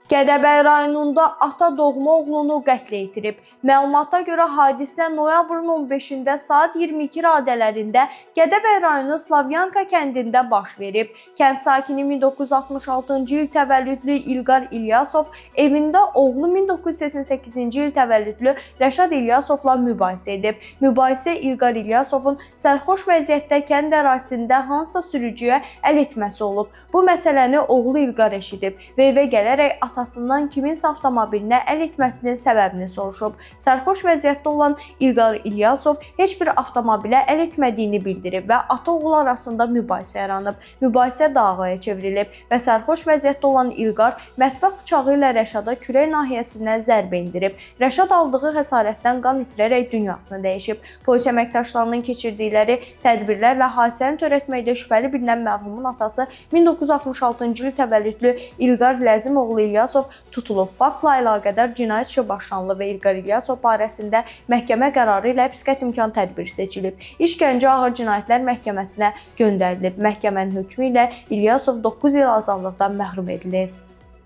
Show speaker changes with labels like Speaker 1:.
Speaker 1: Gədəbəy rayonunda ata doğma oğlunu qətlə yetirib. Məlumata görə hadisə noyabrın 15-də saat 22 radələrində Gədəbəy rayonu Slavyanka kəndində baş verib. Kənd sakini 1966-cı il təvəllüdlü İlqar İlyasov evində oğlu 1988-ci il təvəllüdlü Rəşad İlyasovla mübahisə edib. Mübahisə İlqar İlyasovun sərxoş vəziyyətdə kənd ərazisində hansısa sürücüyə əl etməsi olub. Bu məsələni oğlu İlqar eşidib və evə gələrək atasından kiminsə avtomobilinə əl etməsinin səbəbini soruşub. Sərxoş vəziyyətdə olan İlqar İlyasov heç bir avtomobilə əl etmədiyini bildirib və ata-oğul arasında mübahisə yaranıb. Mübahisə davaya çevrilib və sərxoş vəziyyətdə olan İlqar mətbəx bıçağı ilə Rəşada kürək nahiyəsindən zərbə endirib. Rəşad aldığı xəsarətdən qan itirərək dünyasını dəyişib. Polis əməkdaşlarının keçirdikləri tədbirlərlə hadisəni törətməkdə şübhəli bilinən mərhumun atası 1966-cı il təvəllüdlü İlqar Ləzimoğlu İlyasov tutulub. Faktla əlaqədar cinayət işi başlanılıb və İlqar İlyasov barəsində məhkəmə qərarı ilə həbs qətimkan tədbiri seçilib. İş Gəncə Ağır Cinayətlər Məhkəməsinə göndərilib. Məhkəmənin hökmü ilə İlyasov 9 il azadlıqdan məhrum edilib.